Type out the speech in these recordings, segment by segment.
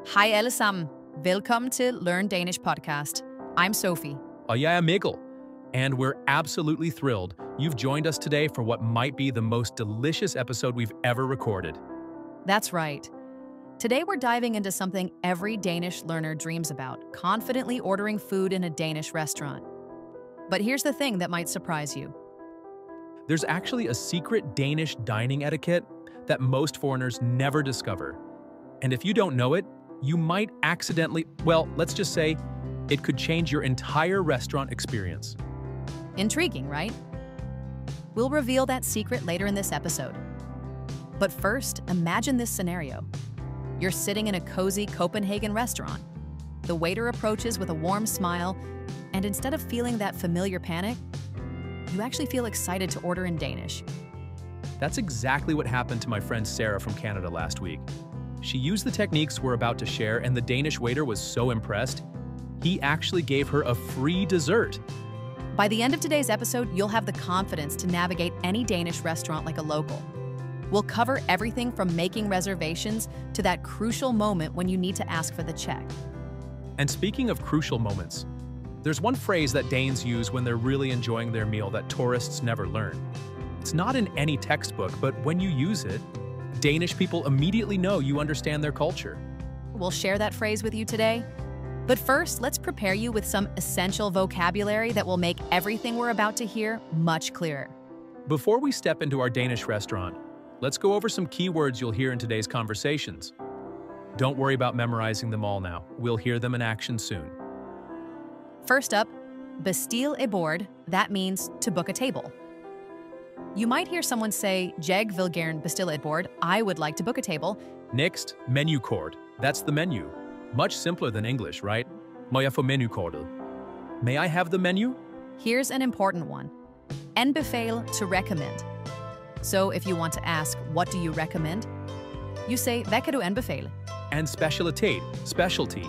Hej alle sammen. Velkommen til Learn Danish podcast. I'm Sophie. Og jeg er Mikael, and we're absolutely thrilled you've joined us today for what might be the most delicious episode we've ever recorded. That's right. Today we're diving into something every Danish learner dreams about, confidently ordering food in a Danish restaurant. But here's the thing that might surprise you. There's actually a secret Danish dining etiquette that most foreigners never discover. And if you don't know it, you might accidentally, well, let's just say, it could change your entire restaurant experience. Intriguing, right? We'll reveal that secret later in this episode. But first, imagine this scenario. You're sitting in a cozy Copenhagen restaurant. The waiter approaches with a warm smile, and instead of feeling that familiar panic, you actually feel excited to order in Danish. That's exactly what happened to my friend Sarah from Canada last week. She used the techniques we're about to share, and the Danish waiter was so impressed, he actually gave her a free dessert. By the end of today's episode, you'll have the confidence to navigate any Danish restaurant like a local. We'll cover everything from making reservations to that crucial moment when you need to ask for the check. And speaking of crucial moments, there's one phrase that Danes use when they're really enjoying their meal that tourists never learn. It's not in any textbook, but when you use it, Danish people immediately know you understand their culture. We'll share that phrase with you today. But first, let's prepare you with some essential vocabulary that will make everything we're about to hear much clearer. Before we step into our Danish restaurant, let's go over some key words you'll hear in today's conversations. Don't worry about memorizing them all now. We'll hear them in action soon. First up, bestil et bord, that means to book a table. You might hear someone say, Jeg vil gerne bestille et bord, I would like to book a table. Next, menukort. That's the menu. Much simpler than English, right? Må jeg få menukortet? May I have the menu? Here's an important one. Anbefale, to recommend. So if you want to ask, what do you recommend? You say, hvad kan du anbefale? And specialitet, specialty.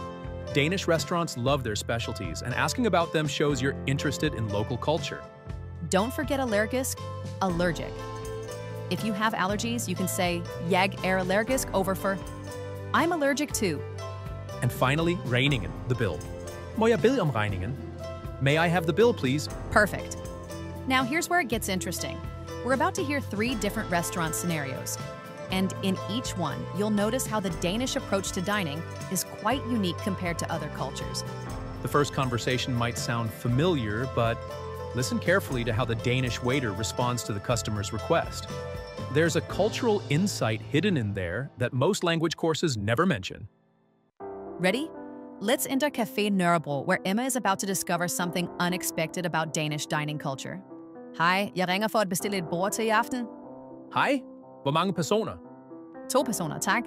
Danish restaurants love their specialties, and asking about them shows you're interested in local culture. Don't forget allergisk, allergic. If you have allergies, you can say, Jeg er allergisk over for, I'm allergic to. And finally, regningen, the bill. Må jeg bede om regningen? May I have the bill, please? Perfect. Now here's where it gets interesting. We're about to hear 3 different restaurant scenarios. And in each one, you'll notice how the Danish approach to dining is quite unique compared to other cultures. The first conversation might sound familiar, but listen carefully to how the Danish waiter responds to the customer's request. There's a cultural insight hidden in there that most language courses never mention. Ready? Let's enter Café Nørrebro, where Emma is about to discover something unexpected about Danish dining culture. Hej, jeg ringer for at bestille et bord til i aften. Hej, hvor mange personer? 2 personer, tak.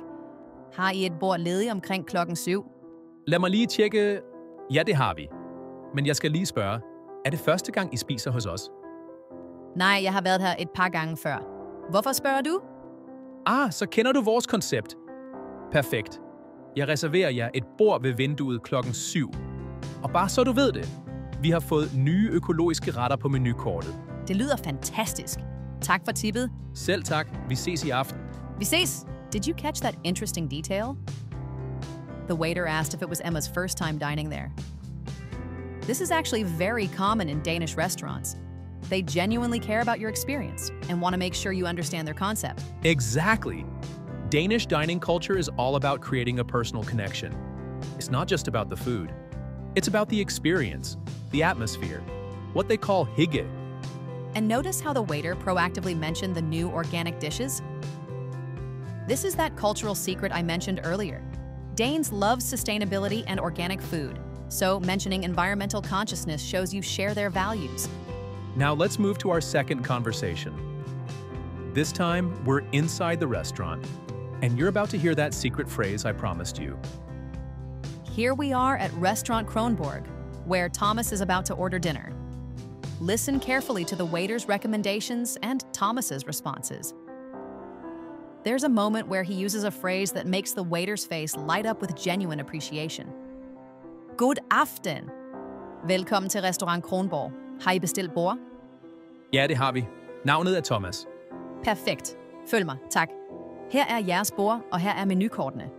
Har I et bord ledig omkring klokken 7? Lad mig lige tjekke. Ja, det har vi. Men jeg skal lige spørge, er det første gang, I spiser hos os? Nej, jeg har været her et par gange før. Hvorfor spørger du? Så kender du vores koncept. Perfekt. Jeg reserverer jer et bord ved vinduet klokken 7. Og bare så du ved det, vi har fået nye økologiske retter på menukortet. Det lyder fantastisk. Tak for tippet. Selv tak. Vi ses i aften. Vi ses! Did you catch that interesting detail? The waiter asked if it was Emma's first time dining there. This is actually very common in Danish restaurants. They genuinely care about your experience and want to make sure you understand their concept. Exactly. Danish dining culture is all about creating a personal connection. It's not just about the food. It's about the experience, the atmosphere, what they call hygge. And notice how the waiter proactively mentioned the new organic dishes? This is that cultural secret I mentioned earlier. Danes love sustainability and organic food, so mentioning environmental consciousness shows you share their values. Now let's move to our second conversation. This time, we're inside the restaurant, and you're about to hear that secret phrase I promised you. Here we are at Restaurant Kronborg, where Thomas is about to order dinner. Listen carefully to the waiter's recommendations and Thomas's responses. There's a moment where he uses a phrase that makes the waiter's face light up with genuine appreciation. God aften! Velkommen til Restaurant Kronborg. Har I bestilt bord? Ja, det har vi. Navnet er Thomas. Perfekt. Følg mig, tak. Her er jeres bord, og her er menukortene.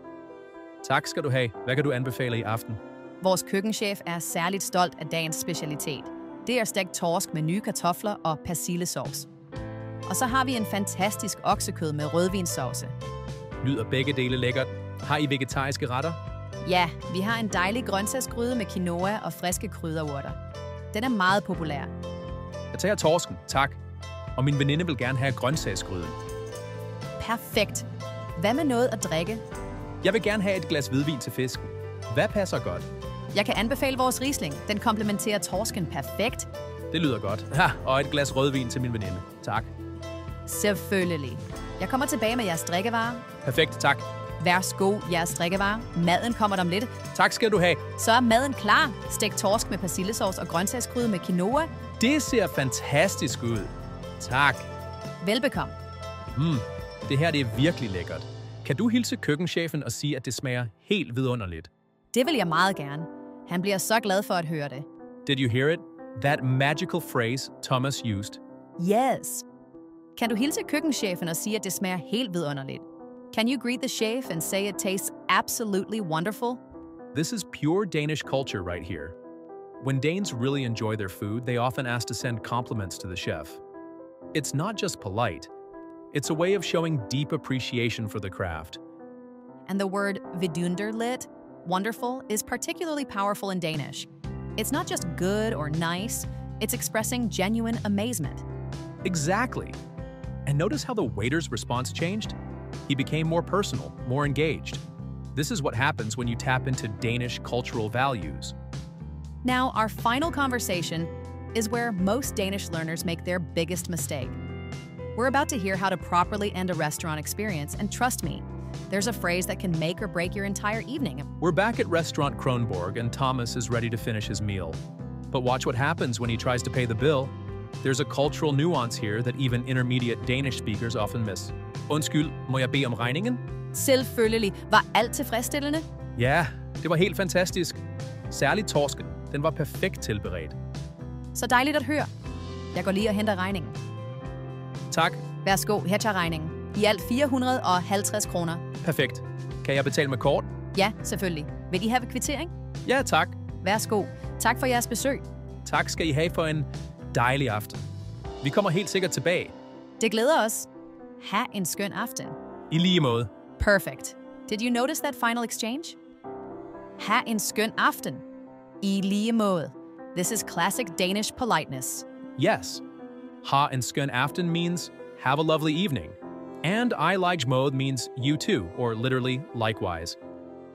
Tak skal du have. Hvad kan du anbefale i aften? Vores køkkenchef er særligt stolt af dagens specialitet. Det er stegt torsk med nye kartofler og persillesauce. Og så har vi en fantastisk oksekød med rødvinssauce. Lyder begge dele lækkert. Har I vegetariske retter? Ja, vi har en dejlig grøntsagsgryde med quinoa og friske krydderurter. Den er meget populær. Jeg tager torsken, tak. Og min veninde vil gerne have grøntsagsgryden. Perfekt. Hvad med noget at drikke? Jeg vil gerne have et glas hvidvin til fisken. Hvad passer godt? Jeg kan anbefale vores Riesling. Den komplementerer torsken perfekt. Det lyder godt. Ha, og et glas rødvin til min veninde. Tak. Selvfølgelig. Jeg kommer tilbage med jeres drikkevarer. Perfekt, tak. Værsgo, jeres drikkevarer. Maden kommer om lidt. Tak skal du have. Så er maden klar. Stegt torsk med persillesauce og grøntsagsgryde med quinoa. Det ser fantastisk ud. Tak. Velbekomme. Det her det er virkelig lækkert. Kan du hilse køkkenchefen og sige, at det smager helt vidunderligt? Det vil jeg meget gerne. Han bliver så glad for at høre det. Did you hear it? That magical phrase Thomas used. Yes. Kan du hilse køkkenchefen og sige, at det smager helt vidunderligt? Can you greet the chef and say it tastes absolutely wonderful? This is pure Danish culture right here. When Danes really enjoy their food, they often ask to send compliments to the chef. It's not just polite. It's a way of showing deep appreciation for the craft. And the word vidunderligt, wonderful, is particularly powerful in Danish. It's not just good or nice, it's expressing genuine amazement. Exactly. And notice how the waiter's response changed? He became more personal, more engaged. This is what happens when you tap into Danish cultural values. Now, our final conversation is where most Danish learners make their biggest mistake. We're about to hear how to properly end a restaurant experience, and trust me, there's a phrase that can make or break your entire evening. We're back at Restaurant Kronborg, and Thomas is ready to finish his meal. But watch what happens when he tries to pay the bill. There's a cultural nuance here that even intermediate Danish speakers often miss. Undskyld, må jeg bede om regningen? Selvfølgelig. Var alt tilfredsstillende? Ja, det var helt fantastisk. Særligt torsken. Den var perfekt tilberedt. Så dejligt at høre. Jeg går lige og henter regningen. Tak. Værsgo, her tager regningen. I alt 450 kroner. Perfekt. Kan jeg betale med kort? Ja, selvfølgelig. Vil I have kvittering? Ja, tak. Værsgo. Tak for jeres besøg. Tak skal I have for en dejlig aften. Vi kommer helt sikkert tilbage. Det glæder os. Ha' en skøn aften. I lige måde. Perfect. Did you notice that final exchange? Ha' en skøn aften. I lige måde. This is classic Danish politeness. Yes. Ha en skøn aften means have a lovely evening. And I like mode means you too, or literally likewise.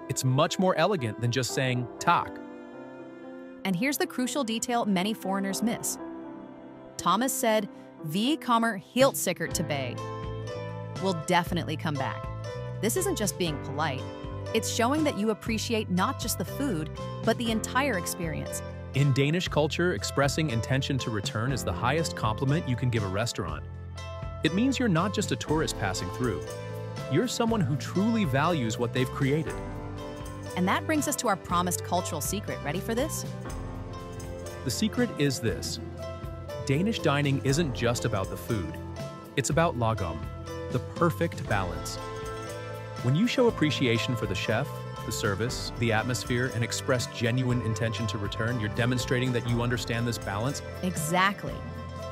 It's much more elegant than just saying tak. And here's the crucial detail many foreigners miss. Thomas said, "Vi kommer helt sikkert tilbage." We'll definitely come back. This isn't just being polite. It's showing that you appreciate not just the food, but the entire experience. In Danish culture, expressing intention to return is the highest compliment you can give a restaurant. It means you're not just a tourist passing through. You're someone who truly values what they've created. And that brings us to our promised cultural secret. Ready for this? The secret is this. Danish dining isn't just about the food. It's about lagom, the perfect balance. When you show appreciation for the chef, the service, the atmosphere, and express genuine intention to return, you're demonstrating that you understand this balance. Exactly.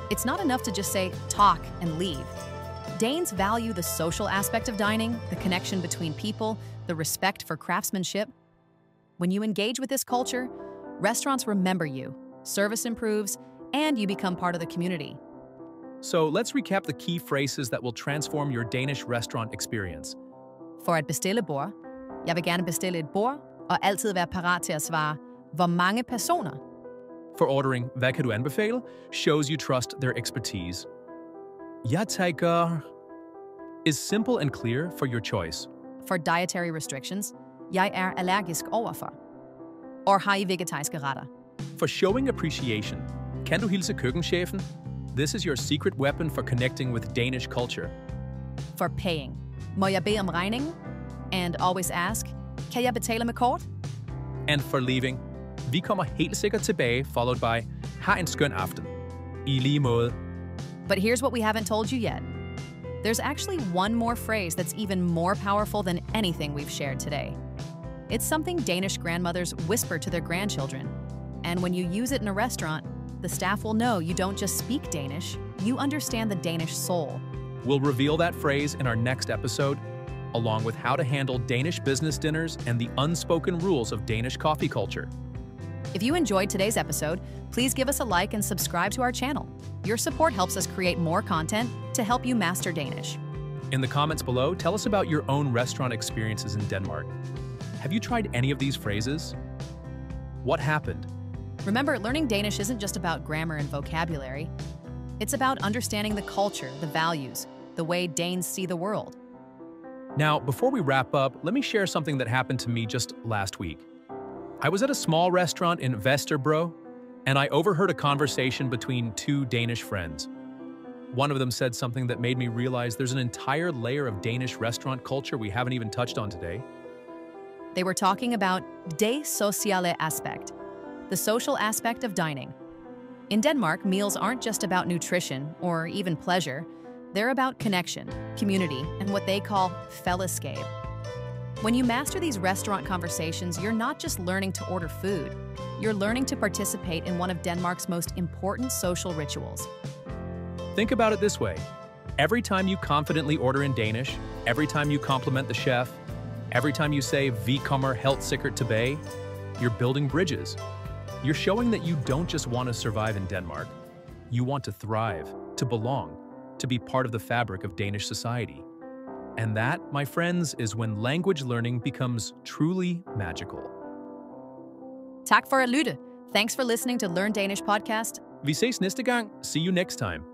It's not enough to just say, talk, and leave. Danes value the social aspect of dining, the connection between people, the respect for craftsmanship. When you engage with this culture, restaurants remember you, service improves, and you become part of the community. So let's recap the key phrases that will transform your Danish restaurant experience. For at bestille bord. Jeg vil gerne bestille et bord, og altid være parat til at svare, hvor mange personer? For ordering, hvad kan du anbefale? Shows you trust their expertise. Jeg tænker is simple and clear for your choice. For dietary restrictions. Jeg er allergisk overfor. Or har I vegetariske retter? For showing appreciation, kan du hilse køkkenchefen? This is your secret weapon for connecting with Danish culture. For paying. Må jeg bede om regningen? And always ask, kan jeg betale med kort? And for leaving, vi kommer helt sikkert tilbage, followed by, ha en skøn aften. I lige måde. But here's what we haven't told you yet. There's actually one more phrase that's even more powerful than anything we've shared today. It's something Danish grandmothers whisper to their grandchildren. And when you use it in a restaurant, the staff will know you don't just speak Danish, you understand the Danish soul. We'll reveal that phrase in our next episode, along with how to handle Danish business dinners and the unspoken rules of Danish coffee culture. If you enjoyed today's episode, please give us a like and subscribe to our channel. Your support helps us create more content to help you master Danish. In the comments below, tell us about your own restaurant experiences in Denmark. Have you tried any of these phrases? What happened? Remember, learning Danish isn't just about grammar and vocabulary. It's about understanding the culture, the values, the way Danes see the world. Now, before we wrap up, let me share something that happened to me just last week. I was at a small restaurant in Vesterbro, and I overheard a conversation between two Danish friends. One of them said something that made me realize there's an entire layer of Danish restaurant culture we haven't even touched on today. They were talking about det sociale aspect, the social aspect of dining. In Denmark, meals aren't just about nutrition or even pleasure. They're about connection, community, and what they call fællesskab. When you master these restaurant conversations, you're not just learning to order food. You're learning to participate in one of Denmark's most important social rituals. Think about it this way. Every time you confidently order in Danish, every time you compliment the chef, every time you say "Vi kommer helt sikkert tilbage," you're building bridges. You're showing that you don't just want to survive in Denmark. You want to thrive, to belong, to be part of the fabric of Danish society. And that, my friends, is when language learning becomes truly magical. Tak for at lytte. Thanks for listening to Learn Danish podcast. Vi ses næste gang. See you next time.